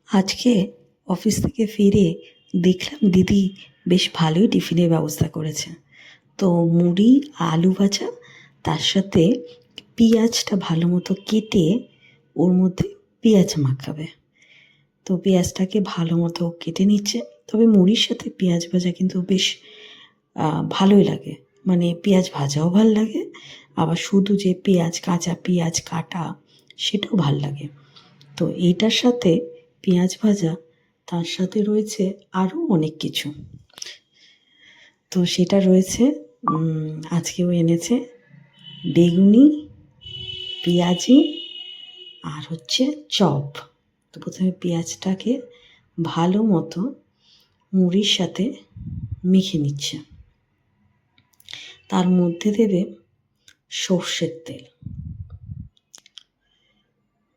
আজকে অফিস থেকে ফিরে দেখলাম দিদি বেশ ভালোই টিফিনের ব্যবস্থা করেছে। তো মুড়ি, আলু ভাজা, তার সাথে পেঁয়াজটা ভালো মতো কেটে ওর মধ্যে পেঁয়াজ মাখাবে। তো পেঁয়াজটাকে ভালো মতো কেটে নিচ্ছে। তবে মুড়ির সাথে পেঁয়াজ ভাজা কিন্তু বেশ ভালোই লাগে। মানে পেঁয়াজ ভাজাও ভাল লাগে, আবার শুধু যে পেঁয়াজ, কাঁচা পেঁয়াজ কাটা, সেটাও ভাল লাগে। তো এইটার সাথে পেঁয়াজ ভাজা, তার সাথে রয়েছে আরও অনেক কিছু। তো সেটা রয়েছে, আজকেও এনেছে বেগুনি, পেঁয়াজি আর হচ্ছে চপ। তো প্রথমে পেঁয়াজটাকে ভালো মতো মুড়ির সাথে মেখে নিচ্ছে। তার মধ্যে দেবে সর্ষের তেল।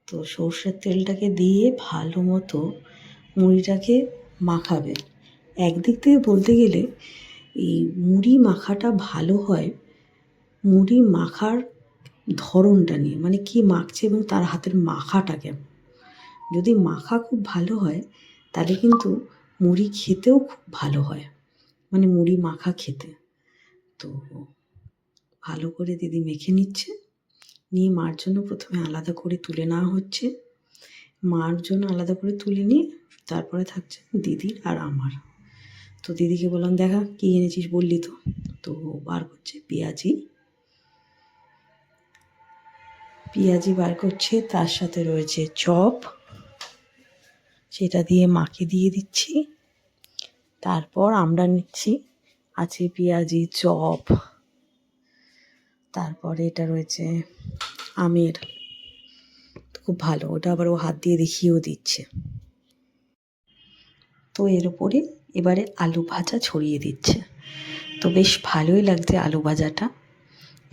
তো সর্ষের তেলটাকে দিয়ে ভালো মতো মুড়িটাকে মাখাবে। একদিক থেকে বলতে গেলে এই মুড়ি মাখাটা ভালো হয় মুড়ি মাখার ধরনটা নিয়ে, মানে কি মাখছে এবং তার হাতের মাখাটা কেমন। যদি মাখা খুব ভালো হয় তাহলে কিন্তু মুড়ি খেতেও খুব ভালো হয়, মানে মুড়ি মাখা খেতে। তো ভালো করে দিদি মেখে নিচ্ছে, নিয়ে মার জন্য প্রথমে আলাদা করে তুলে নেওয়া হচ্ছে। মার জন্য আলাদা করে তুলে নিয়ে তারপরে থাকছে দিদির আর আমার। তো দিদিকে বললাম, দেখা কী এনেছিস বললি তো। তো বার করছে পেঁয়াজি বার করছে, তার সাথে রয়েছে চপ, সেটা দিয়ে মাকে দিয়ে দিচ্ছি। তারপর আমরা নিচ্ছি, আছে পেঁয়াজি, চপ, তারপরে এটা রয়েছে আমের, খুব ভালো, ওটা আবার ও হাত দিয়ে দেখিয়েও দিচ্ছে। তো এর উপরে এবারে আলু ভাজা ছড়িয়ে দিচ্ছে। তো বেশ ভালোই লাগছে আলু ভাজাটা।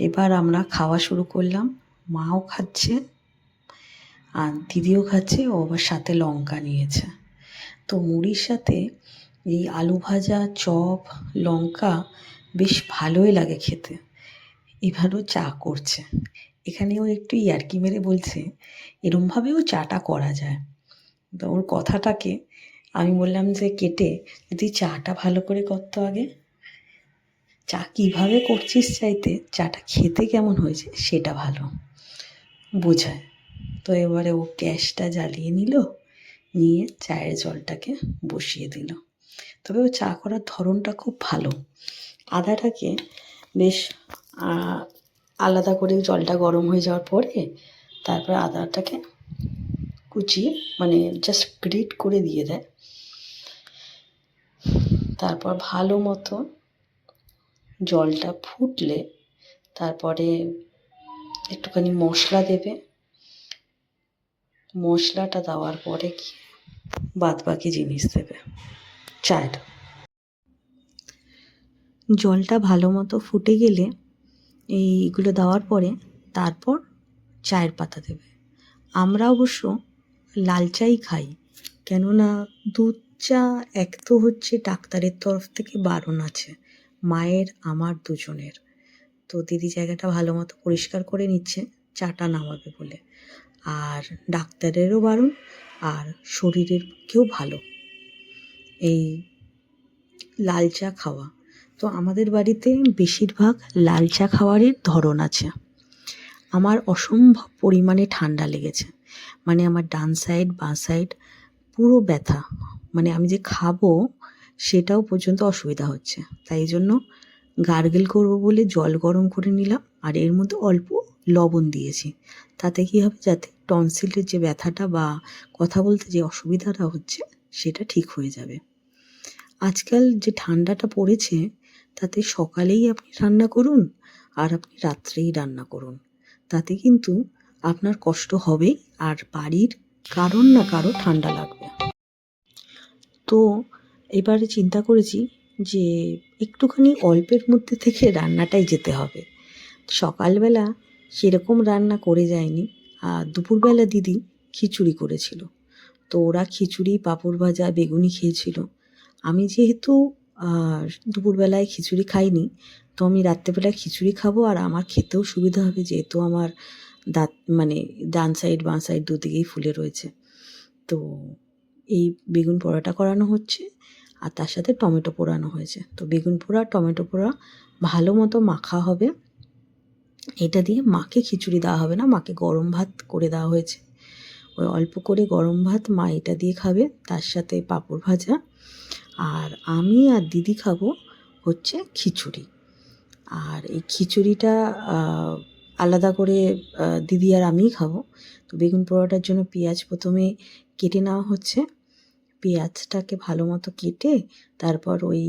এবার আমরা খাওয়া শুরু করলাম। মাও খাচ্ছে আর দিদিও খাচ্ছে, ও আবার সাথে লঙ্কা নিয়েছে। তো মুড়ির সাথে এই আলু ভাজা, চপ, লঙ্কা বেশ ভালোই লাগে খেতে। এবারও চা করছে। এখানেও একটু ইয়ার্কি মেরে বলছে এরমভাবেও চাটা করা যায়। তো ওর কথাটাকে আমি বললাম যে কেটে, তুই চাটা ভালো করে করতো আগে, চা কীভাবে করছিস চাইতে চাটা খেতে কেমন হয়েছে সেটা ভালো বোঝায়। তো এবারে ও গ্যাসটা জ্বালিয়ে নিল, নিয়ে চায়ের জলটাকে বসিয়ে দিল। তবে ও চা করার ধরনটা খুব ভালো। আদাটাকে বেশ আলাদা করে জলটা গরম হয়ে যাওয়ার পরে তারপরে আদাটাকে কুচিয়ে, মানে জাস্ট গ্রেট করে দিয়ে দেয়। তারপর ভালো মতো জলটা ফুটলে তারপরে একটুখানি মশলা দেবে। মশলাটা দেওয়ার পরে কি বাদবাকি জিনিস দেবে। চায়ের জলটা ভালো মতো ফুটে গেলে এইগুলো দেওয়ার পরে তারপর চায়ের পাতা দেবে। আমরা অবশ্য লাল চাই খাই, কেননা দুধ চা এক তো হচ্ছে ডাক্তারের তরফ থেকে বারণ আছে, মায়ের আমার দুজনের। তো দিদি জায়গাটা ভালো মতো পরিষ্কার করে নিচ্ছে চাটা নামাবে বলে। আর ডাক্তারেরও বারণ, আর শরীরের পক্ষেও ভালো এই লাল চা খাওয়া। তো আমাদের বাড়িতে বেশিরভাগ লাল চা খাওয়ারই ধরন আছে। আমার অসম্ভব পরিমাণে ঠান্ডা লেগেছে, মানে আমার ডান সাইড বাঁ সাইড পুরো ব্যথা, মানে আমি যে খাবো সেটাও পর্যন্ত অসুবিধা হচ্ছে। তাই জন্য গার্গেল করবো বলে জল গরম করে নিলাম, আর এর মধ্যে অল্প লবণ দিয়েছি। তাতে কী হবে, যাতে টনসিলের যে ব্যথাটা বা কথা বলতে যে অসুবিধাটা হচ্ছে সেটা ঠিক হয়ে যাবে। আজকাল যে ঠান্ডাটা পড়েছে তাতে সকালেই আপনি রান্না করুন আর আপনি রাত্রেই রান্না করুন, তাতে কিন্তু আপনার কষ্ট হবেই, আর বাড়ির কারোর না কারো ঠান্ডা লাগবে। তো এবারে চিন্তা করেছি যে একটুখানি অল্পের মধ্যে থেকে রান্নাটাই যেতে হবে। সকালবেলা সেরকম রান্না করে যায়নি, আর দুপুরবেলা দিদি খিচুড়ি করেছিল। তো ওরা খিচুড়ি, পাঁপড় ভাজা, বেগুনি খেয়েছিল। আমি যেহেতু দুপুরবেলায় খিচুড়ি খাইনি, তো আমি রাত্রেবেলায় খিচুড়ি খাবো, আর আমার খেতেও সুবিধা হবে, যেহেতু আমার দাঁত, মানে ডান সাইড বাঁ সাইড দুদিকেই ফুলে রয়েছে। তো এই বেগুন পোড়াটা করানো হচ্ছে, আর তার সাথে টমেটো পোড়ানো হয়েছে। তো বেগুন পোড়া টমেটো পোড়া ভালো মতো মাখা হবে। এটা দিয়ে মাকে খিচুড়ি দেওয়া হবে না, মাকে গরম ভাত করে দেওয়া হয়েছে। ওই অল্প করে গরম ভাত মা এটা দিয়ে খাবে, তার সাথে পাঁপড় ভাজা। আর আমি আর দিদি খাবো হচ্ছে খিচুড়ি। আর এই খিচুড়িটা আলাদা করে দিদি আর আমিই খাবো। তো বেগুন পোড়াটার জন্য পেঁয়াজ প্রথমে কেটে নেওয়া হচ্ছে। পেঁয়াজটাকে ভালো মতো কেটে তারপর ওই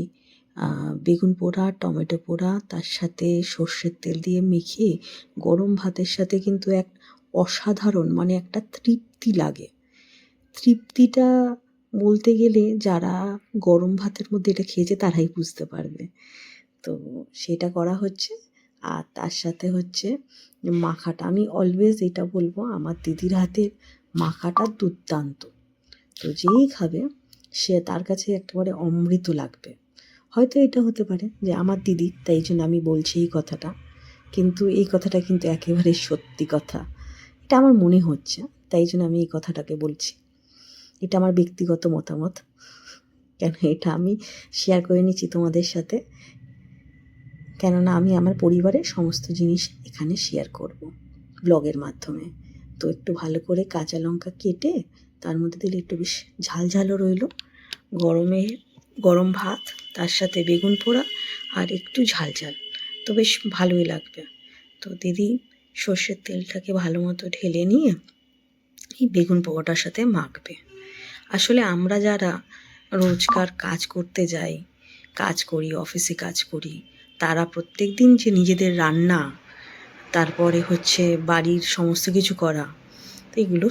বেগুন পোড়া টমেটো পোড়া তার সাথে সর্ষের তেল দিয়ে মেখে গরম ভাতের সাথে কিন্তু এক অসাধারণ মানে একটা তৃপ্তি লাগে। তৃপ্তিটা বলতে গেলে যারা গরম ভাতের মধ্যে এটা খেয়েছে তারাই বুঝতে পারবে। তো সেটা করা হচ্ছে। আর তার সাথে হচ্ছে মাখাটা, আমি অলওয়েজ এটা বলবো আমার দিদির হাতের মাখাটা দুর্দান্ত। তো যেই খাবে সে তার কাছে একেবারে অমৃত লাগবে। হয়তো এটা হতে পারে যে আমার দিদি, তাই জন্য আমি বলছি এই কথাটা, কিন্তু এই কথাটা কিন্তু একেবারে সত্যি কথা। এটা আমার মনে হচ্ছে, তাই জন্য আমি এই কথাটাকে বলছি। এটা আমার ব্যক্তিগত মতামত, কেন এটা আমি শেয়ার করে নিচ্ছি তোমাদের সাথে, কেননা আমি আমার পরিবারের সমস্ত জিনিস এখানে শেয়ার করব ব্লগের মাধ্যমে। তো একটু ভালো করে কাঁচা লঙ্কা কেটে তার মধ্যে দিলে একটু বেশ ঝালঝালও রইল, গরম ভাত তার সাথে বেগুন পোড়া আর একটু ঝালঝাল, তো বেশ ভালোই লাগবে। তো দিদি সর্ষের তেলটাকে ভালো মতো ঢেলে নিয়ে এই বেগুন পোড়াটার সাথে মাখবে। আসলে আমরা যারা রোজকার কাজ করতে যাই, কাজ করি, অফিসে কাজ করি, তারা প্রত্যেক দিন যে নিজেদের রান্না, তারপরে হচ্ছে বাড়ির সমস্ত কিছু করা, তো এগুলো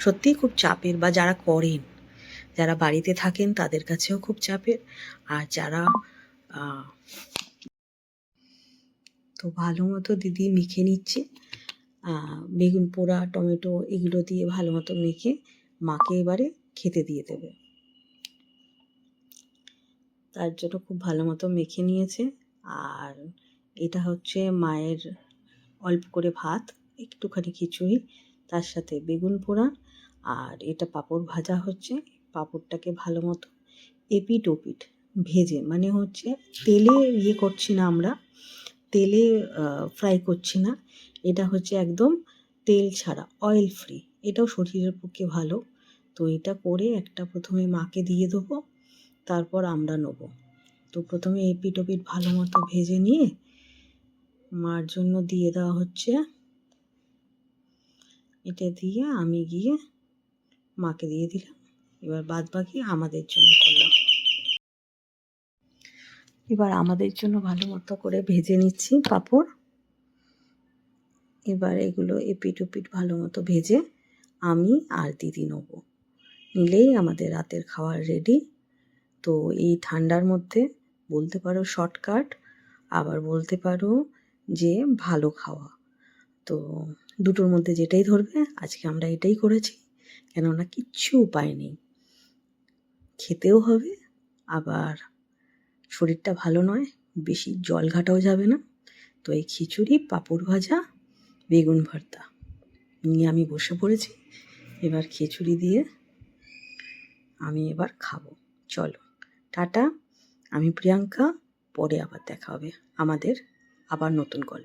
সত্যিই খুব চাপের। বা যারা করেন, যারা বাড়িতে থাকেন তাদের কাছেও খুব চাপের। আর যারা তো ভালো মতো দিদি মেখে নিচ্ছে বেগুন পোড়া টমেটো এগুলো দিয়ে ভালো মতো মেখে মাকে এবারে খেতে দিয়ে দেবে। তার জন্য খুব ভালো মতো মেখে নিয়েছে। আর এটা হচ্ছে মায়ের অল্প করে ভাত, একটুখানি খিচুড়ি, তার সাথে বেগুন পোড়া, আর এটা পাঁপড় ভাজা হচ্ছে। পাঁপড়টাকে ভালো মতো এপিট ওপিট ভেজে, মানে হচ্ছে তেলে করছি না আমরা, তেলে ফ্রাই করছি না, এটা হচ্ছে একদম তেল ছাড়া, অয়েল ফ্রি। এটাও শরীরের পক্ষে ভালো। তো এটা করে একটা প্রথমে মাকে দিয়ে দেবো, তারপর আমরা নেব। তো প্রথমে এপিট ওপিট ভালো মতো ভেজে নিয়ে মার জন্য দিয়ে দেওয়া হচ্ছে। এটা দিয়ে আমি গিয়ে মাকে দিয়ে দিলাম, এবার বাদ বাকি আমাদের জন্য করলাম। এবার আমাদের জন্য ভালো মতো করে ভেজে নিচ্ছি পাঁপড়। এবার এগুলো এপিট ওপিট ভালো মতো ভেজে আমি আর দিদি নেব, নিলেই আমাদের রাতের খাবার রেডি। তো এই ঠান্ডার মধ্যে বলতে পারো শর্টকাট, আবার বলতে পারো যে ভালো খাওয়া। তো দুটোর মধ্যে যেটাই ধরবে, আজকে আমরা এটাই করেছি, কেননা কিচ্ছু উপায় নেই, খেতেও হবে, আবার শরীরটা ভালো নয়, বেশি জল ঘাটাও যাবে না। তো এই খিচুড়ি পাঁপড় ভাজা বেগুন ভর্তা নিয়ে আমি বসে পড়েছি। এবার খিচুড়ি দিয়ে আমি এবার খাবো। চলো টাটা, আমি প্রিয়াঙ্কা, পরে আবার দেখা হবে আমাদের আবার নতুন গল্প।